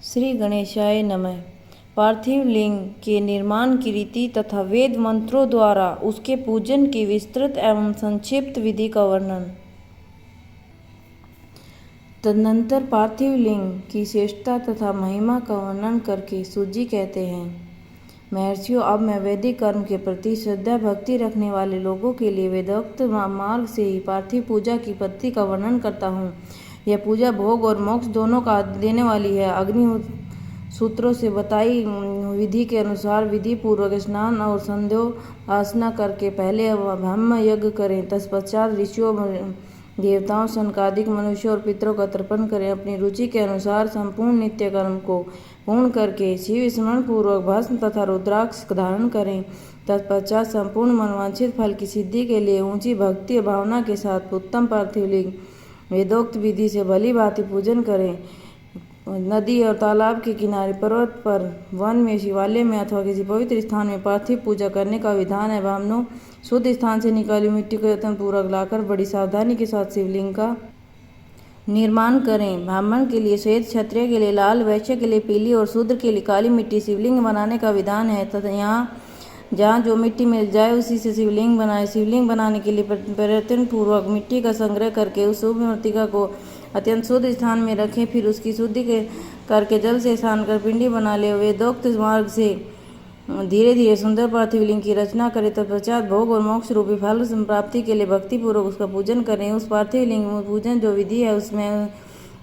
श्री गणेशाय नमः। पार्थिव लिंग के निर्माण की रीति तथा वेद मंत्रों द्वारा उसके पूजन की विस्तृत एवं संक्षिप्त विधि का वर्णन। तदनंतर पार्थिव लिंग की श्रेष्ठता तथा महिमा का वर्णन करके सूत जी कहते हैं, महर्षियों, अब मैं वैदिक कर्म के प्रति श्रद्धा भक्ति रखने वाले लोगों के लिए वेदोक्त मार्ग से ही पार्थिव पूजा की पद्धति का वर्णन करता हूँ। यह पूजा भोग और मोक्ष दोनों का देने वाली है। अग्नि सूत्रों से बताई विधि के अनुसार विधि पूर्वक स्नान और संध्योपासना करके पहले ब्रह्म यज्ञ करें। तत्पश्चात ऋषियों, देवताओं, सनकादिक मनुष्यों और पितरों का तर्पण करें। अपनी रुचि के अनुसार संपूर्ण नित्य कर्म को पूर्ण करके शिव स्मरण पूर्वक भस्म तथा रुद्राक्ष धारण करें। तत्पश्चात संपूर्ण मनवांछित फल की सिद्धि के लिए ऊंची भक्ति भावना के साथ उत्तम पार्थिव लिंग वेदोक्त विधि से भली भांति पूजन करें। नदी और तालाब के किनारे, पर्वत पर, वन में, शिवालय में अथवा किसी पवित्र स्थान में पार्थिव पूजा करने का विधान है। ब्राह्मणों, शुद्ध स्थान से निकाली मिट्टी को यत्न पूर्वक लाकर बड़ी सावधानी के साथ शिवलिंग का निर्माण करें। ब्राह्मण के लिए श्वेत, क्षत्रिय के लिए लाल, वैश्य के लिए पीली और शूद्र के लिए काली मिट्टी शिवलिंग बनाने का विधान है तथा यहाँ जहाँ जो मिट्टी मिल जाए उसी से शिवलिंग बनाए। शिवलिंग बनाने के लिए प्रयत्न पूर्वक मिट्टी का संग्रह करके उस शुभ मृत्तिका को अत्यंत शुद्ध स्थान में रखें। फिर उसकी शुद्धि करके जल से स्नान कर पिंडी बना ले। वेदोक्त मार्ग से धीरे धीरे सुंदर पार्थिव लिंग की रचना करें। तत्पश्चात भोग और मोक्ष रूपी फल प्राप्ति के लिए भक्ति पूर्वक उसका पूजन करें। उस पार्थिव लिंग पूजन जो विधि है उसमें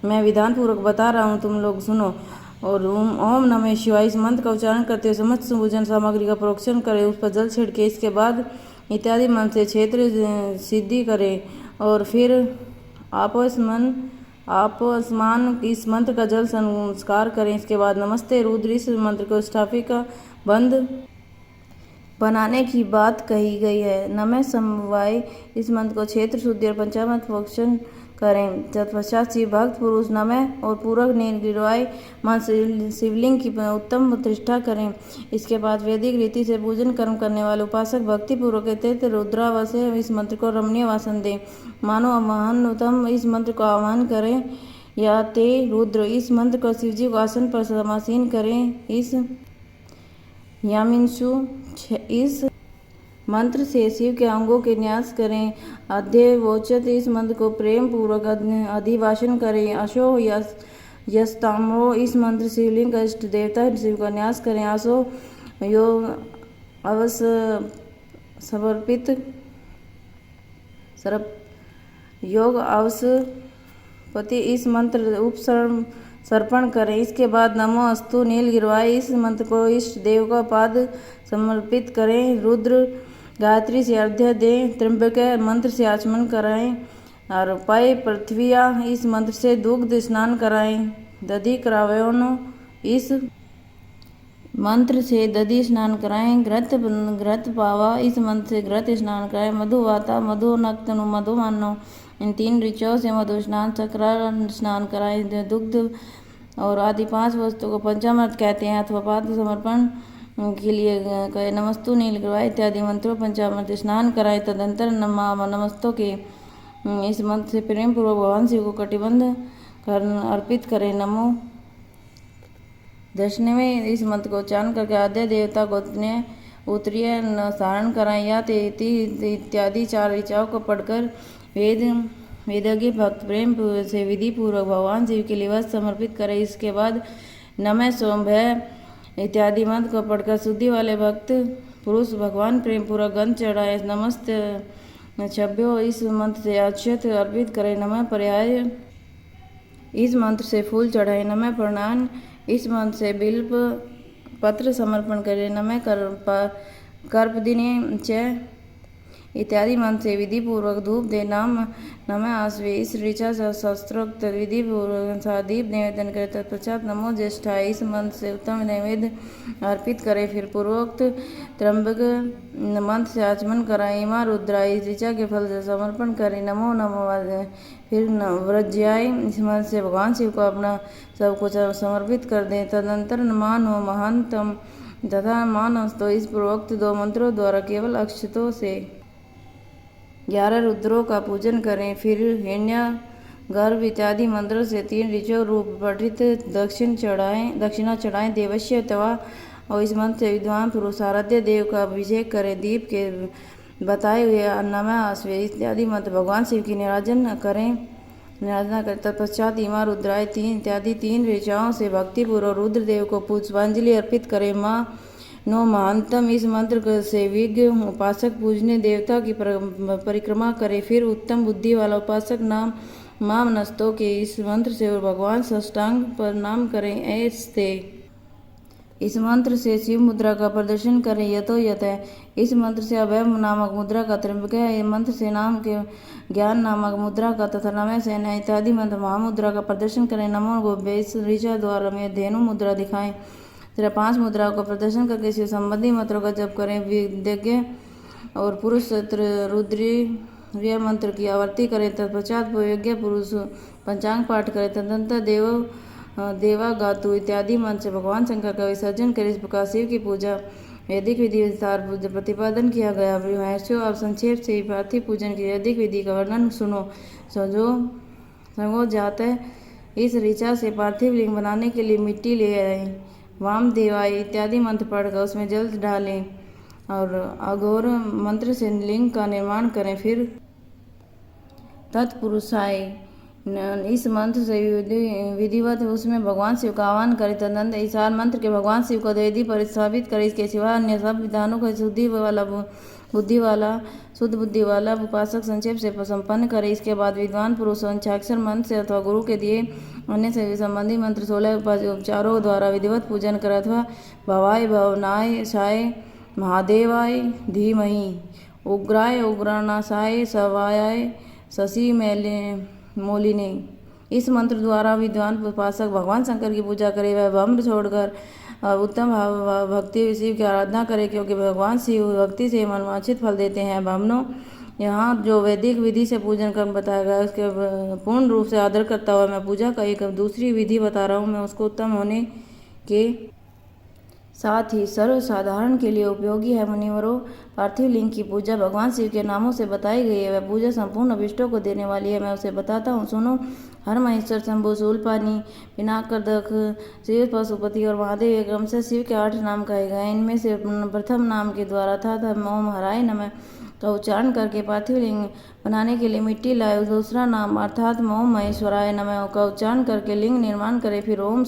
मैं विधान पूर्वक बता रहा हूँ, तुम लोग सुनो। और ओम नमः शिवाय इस मंत्र का उच्चारण करते हुए समस्त पूजन सामग्री का प्रोक्षण करें। उस पर जल छिड़के। इसके बाद इत्यादि मन से क्षेत्र सिद्धि करें और फिर आपस्मान इस मंत्र का जल संस्कार करें। इसके बाद नमस्ते रुद्र इस मंत्र को स्थापित का बंद बनाने की बात कही गई है। नमः समवाय इस मंत्र को क्षेत्र शुद्धि और पंचामृत प्रोक्षण करें। तत्पश्चात शिव भक्त पुरुष नमः और पूरक निर्गिरवाय मन शिवलिंग की उत्तम प्रतिष्ठा करें। इसके बाद वैदिक रीति से पूजन कर्म करने वाले उपासक भक्ति पूर्वक तीर्थ रुद्रावश इस मंत्र को रमणीय वासन दें। मानो महानतम इस मंत्र को आह्वान करें या ते रुद्र इस मंत्र को शिवजी को आसन पर समासीन करें। इस यामिंशु इस मंत्र से शिव के अंगों के न्यास करें। अध्यवोचत इस मंत्र को प्रेम पूर्वक अधिवासन करें। अशो यस्ताम्रो इस मंत्र शिवलिंग का इष्ट देवता शिव का न्यास करें। आसो योग अवस समर्पित योग अवस पति इस मंत्र उपसर्पण करें। इसके बाद नमो अस्तु नील गिरवाई इस मंत्र को इष्ट देव का पाद समर्पित करें। रुद्र गायत्री से अर्घ्य दें। त्र्यंबक मंत्र से आचमन कराएं और पाए पृथ्विया इस मंत्र से दुग्ध स्नान कराएं। दधि करावयोनो इस मंत्र से दधि स्नान कराएं। घृत पावा इस मंत्र से घृत स्नान कराएं। मधुवाता मधु नक्तनु मधु मानो इन 3 ऋचाओं से मधु स्नान चक्र स्नान कराएं। दुग्ध और आदि 5 वस्तुओं को पंचामृत कहते हैं अथवा पाद समर्पण के लिए कहे। नमस्तु नील गिरवाय इत्यादि मंत्रों पंचामृत स्नान कराए। तदंतर नमस्तों के इस मंत्र से प्रेम पूर्वक भगवान शिव को कटिबंध अर्पित करें। नमो दशनवें इस मंत्र को उच्चारण करके आद्य देवता को उत्तरीय धारण कराएं। या इत्यादि 4 ऋचाओं को पढ़कर वेदज्ञ भक्त प्रेम से विधि पूर्वक भगवान शिव के लिए वस्त्र समर्पित करें। इसके बाद नमः सोमभय इत्यादि मंत्र को पढ़कर शुद्धि वाले भक्त पुरुष भगवान प्रेम पूर्वक गंध चढ़ाए। नमस्ते छभ्यो इस मंत्र से अक्षत अर्पित करें। नमः पर्याय इस मंत्र से फूल चढ़ाए। नमः प्रणाम इस मंत्र से बिल्व पत्र समर्पण करें। नमः कर्पदिने च इत्यादि मंत्र से विधि पूर्वक धूप दे। नमः आश्वे इस ऋचा शास्त्रोक्त विधि पूर्वक दीप निवेदन करें। तत्पश्चात नमो ज्येष्ठाय इस मंत्र से उत्तम नैवेद्य अर्पित करें। फिर पूर्वोक्त त्र्यंबक मंत्र से आचमन कराएं। माँ रुद्राय इस ऋचा के फल से समर्पण करें। नमो नमो फिर व्रज्याय इस मंत्र से भगवान शिव को अपना सब कुछ समर्पित कर दें। तदंतर मानो महानतम तथा मानस्तो इस पूर्वोक्त 2 मंत्रों द्वारा केवल अक्षतों से 11 रुद्रों का पूजन करें। फिर हिरण्य गर्भ इत्यादि मंत्रों से 3 ऋचों रूप पठित दक्षिणा चढ़ाएं देवश्य तवा, और इस मंत्र से विद्वान पुरुष आराध्य देव का अभिषेक करें। दीप के बताए हुए नमः आश्वे इत्यादि मंत्र भगवान शिव की निराजना करें। तत्पश्चात इमा रुद्राय 3 इत्यादि 3 ऋचाओं से भक्तिपूर्वक रुद्रदेव को पुष्पांजलि अर्पित करें। माँ नो महानतम इस मंत्र से विज्ञ उपासक पूजने देवता की परिक्रमा करे। फिर उत्तम बुद्धि वाला उपासक नाम माम नस्तों के इस मंत्र से भगवान साष्टांग प्रणाम करें। ऐसे इस मंत्र से शिव मुद्रा का प्रदर्शन करें। यतो यत है इस मंत्र से अभय नामक मुद्रा का, त्र्यंबक मंत्र से नाम के ज्ञान नामक मुद्रा का तथा नमः सेना इत्यादि मंत्र महामुद्रा का प्रदर्शन करें। नमो गोभ्य इस ऋचा द्वारा में धेनु मुद्रा दिखाएं। 5 मुद्राओं का प्रदर्शन करके शिव संबंधी मंत्रों का जप करें। विज्ञ और पुरुष रुद्रीय मंत्र की आवर्ती करें। तत्पश्चात योग्य पुरुष पंचांग पाठ करें। तदनंतर देवा गातु इत्यादि मंत्र से भगवान शंकर का विसर्जन करें। इस प्रकार शिव की पूजा वैदिक विधि विस्तार प्रतिपादन किया गया। महर्षियों, अब संक्षेप से पार्थिव पूजन की वैदिक विधि का वर्णन सुनो। संगो जात इस ऋचा से पार्थिव लिंग बनाने के लिए मिट्टी ले आए। वाम देवाय इत्यादि मंत्र पढ़कर उसमें जल डालें और अघोर मंत्र से लिंग का निर्माण करें। फिर तत्पुरुषाय इस मंत्र से विधिवत उसमें भगवान शिव का आह्वान करें। तदनंतर इस मंत्र के भगवान शिव को वेदी पर स्थापित करें। इसके सिवा अन्य सब विधानों का शुद्ध बुद्धि वाला उपासक संक्षेप से संपन्न करे। इसके बाद विद्वान पुरुष पंचाक्षर मंत्र से अथवा गुरु के दिए अन्य से संबंधी मंत्र 16 उपचारों द्वारा विधिवत पूजन करे। अथवा भवाय भवनाय साय महादेवाय धीमहि, उग्राय उग्रनाशाय सवायाय शशि मोलिने इस मंत्र द्वारा विद्वान उपासक भगवान शंकर की पूजा करे। वह भम्र छोड़कर उत्तम भक्ति शिव की आराधना करे, क्योंकि भगवान शिव भक्ति से मनवांछित फल देते हैं। ब्राह्मणों, यहाँ जो वैदिक विधि से पूजन कर्म बताया गया उसके पूर्ण रूप से आदर करता हुआ मैं पूजा का एक दूसरी विधि बता रहा हूँ। मैं उसको उत्तम होने के साथ ही सर्वसाधारण के लिए उपयोगी है। मुनिवरों, पार्थिव लिंग की पूजा भगवान शिव के नामों से बताई गई है। वह पूजा संपूर्ण अभिष्टों को देने वाली है। मैं उसे बताता हूँ, सुनो। हर महेश्वर, शंभु, शूलपानी, पिनाकर, दक्ष, शिव, पशुपति और महादेव ये क्रमशः शिव के 8 नाम कहे गए। इनमें से प्रथम नाम के द्वारा था ओम हराय नमः का उच्चारण करके पार्थिव लिंग बनाने के लिए मिट्टी लाए। दूसरा नाम अर्थात ओम महेश्वराय नमः का उच्चारण करके लिंग निर्माण करे। फिर ओम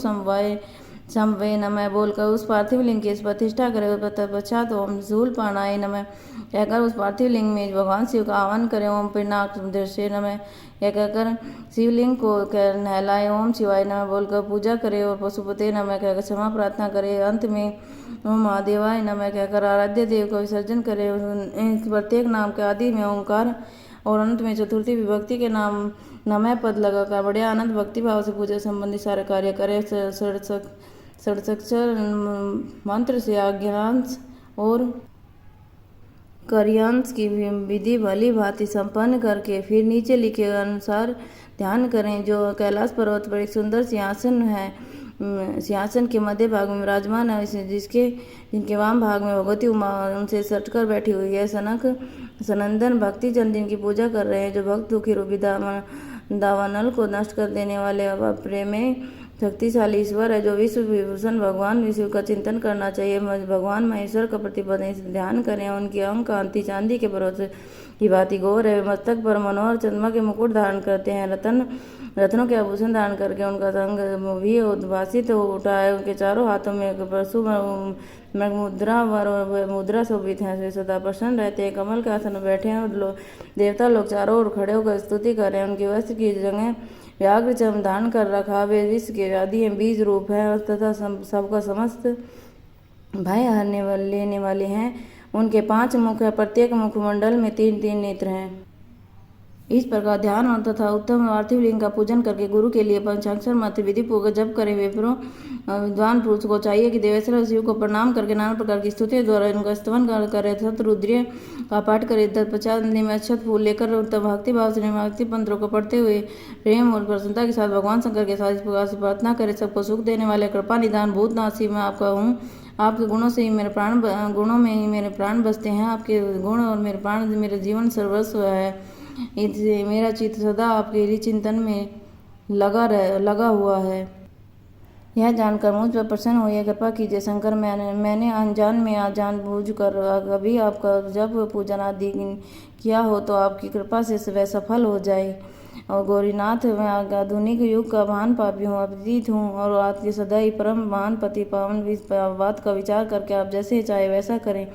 समवे नमः बोलकर उस पार्थिव लिंग की प्रतिष्ठा करे। तत्पश्चात ओम शूलपाणाय नमः कहकर उस पार्थिव लिंग में भगवान शिव का आह्वान करें। ओम पिनाक दृश्य नमः यह कहकर शिवलिंग को नहलाए। ओम शिवाय नमः बोलकर पूजा करे और पशुपते नमः कहकर क्षमा प्रार्थना करे। अंत में ओम महादेवाय नमः कहकर आराध्य देव का विसर्जन करे। प्रत्येक नाम के आदि में ओंकार और अंत में चतुर्थी विभक्ति के नाम नमः पद लगाकर बड़े आनंद भक्ति भाव से पूजा संबंधी सारे कार्य करे। षड्क्षर मंत्र से आज्ञांश और कर्यांश की विधि भली भांति संपन्न करके फिर नीचे लिखे अनुसार ध्यान करें। जो कैलाश पर्वत पर एक सुंदर सिंहासन है, सिंहासन के मध्य भाग में विराजमान है, जिनके वाम भाग में भगवती उमा उनसे सटकर बैठी हुई है। सनंदन भक्ति जन जिनकी पूजा कर रहे हैं, जो भक्त दुखी रूपी दावानल को नष्ट कर देने वाले प्रेम शक्तिशाली ईश्वर है। जो विश्व विभूषण भगवान विष्णु का चिंतन करना चाहिए। भगवान महेश्वर का प्रतिपद ध्यान करें। उनकी अंग कांति चांदी के पर्वत की भांति गौर है। मस्तक पर मनोहर चंद्रमा के मुकुट धारण करते हैं। रत्नों के आभूषण धारण करके उनका रंग भी उद्भासित हो उठा है। उनके चारों हाथों में परशु मुद्रा शोभित है। वे सदा प्रसन्न रहते हैं। कमल के आसन में बैठे हैं और देवता लोग चारों ओर खड़े होकर स्तुति कर रहे हैं। उनके वस्त्र की जगह व्याघ्र चर्म धारण कर रखा। वे विश्व के आदि बीज रूप है तथा सबका समस्त भय हरने लेने वाले हैं। उनके 5 मुख है। प्रत्येक मुखमंडल में 3-3 नेत्र हैं। इस प्रकार ध्यान और तथा उत्तम पार्थिव लिंग का पूजन करके गुरु के लिए पंचाक्षर मंत्र विधि पूर्वक जप करें। विद्वान पुरुष को चाहिए कि देवेश्वर शिव को प्रणाम करके नाना प्रकार की स्तुतियों द्वारा इनका स्तवन करे। सतरुद्रीय का पाठ करे। तत्पश्चात में अक्षत फूल लेकर उत्तम भक्ति भाव से भक्ति मंत्रों को पढ़ते हुए प्रेम और प्रसन्नता के साथ भगवान शंकर के साथ इस प्रकार से प्रार्थना करे। सबको सुख देने वाले कृपा निदान भूतनाथ शिव मैं आपका हूँ। आपके गुणों से ही गुणों में ही मेरे प्राण बसते हैं। आपके गुण और मेरे प्राण मेरे जीवन सर्वस्व है। इससे मेरा चित्त सदा आपके चिंतन में लगा हुआ है। यह जानकर मुझ पर प्रसन्न होइए, कृपा कीजिए शंकर, मैंने अनजान में जानबूझकर कभी आपका जब पूजन आदि किया हो तो आपकी कृपा से वह सफल हो जाए। और गौरीनाथ, मैं आधुनिक युग का महान पापी हूँ, अपतीत हूँ और आपके सदैव परम महान पति पावन इस बात का विचार करके आप जैसे चाहे वैसा करें।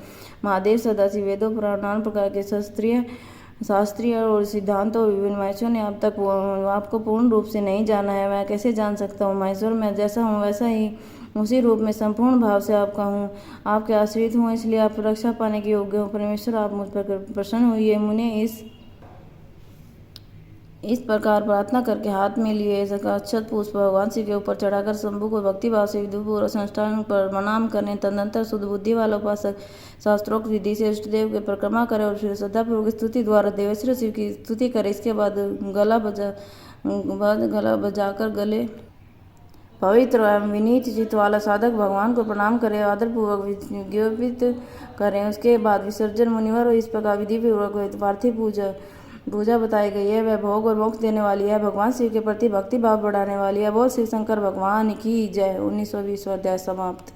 महादेव सदाशिव वेदों पुराण नाना प्रकार के शास्त्रीय और सिद्धांतों विभिन्न महेश्वर ने अब तक आपको पूर्ण रूप से नहीं जाना है, मैं कैसे जान सकता हूँ। महेश्वर, मैं जैसा हूँ वैसा ही उसी रूप में संपूर्ण भाव से आपका हूँ, आपके आश्रित हूँ, इसलिए आप रक्षा पाने के योग्य हो। परमेश्वर, आप मुझ पर प्रसन्न होइए। मुने इस प्रकार प्रार्थना करके हाथ में लिए अक्षत पुष्प भगवान शिव के ऊपर चढ़ाकर शंभु को भक्तिभाव से विधिपूर्वक संष्ठान पर प्रणाम करने, तदनंतर शुद्ध बुद्धि वाला उपासक शास्त्रोक्त विधि से इष्ट देव की परिक्रमा करे और फिर श्रद्धापूर्वक स्तुति द्वारा देवेश्वर शिव की स्तुति करे। इसके बाद गला बजाकर गले पवित्र एवं विनीत चित्त वाला साधक भगवान को प्रणाम करे, आदरपूर्वक विज्ञापित करें। उसके बाद विसर्जन। मुनिवर, इस प्रकार विधि पूर्वक पार्थिव पूजा बताई गई है, वह भोग और मोक्ष देने वाली है, भगवान शिव के प्रति भक्ति भाव बढ़ाने वाली है। बोल शिव शंकर भगवान की जय। 1920वां अध्याय समाप्त।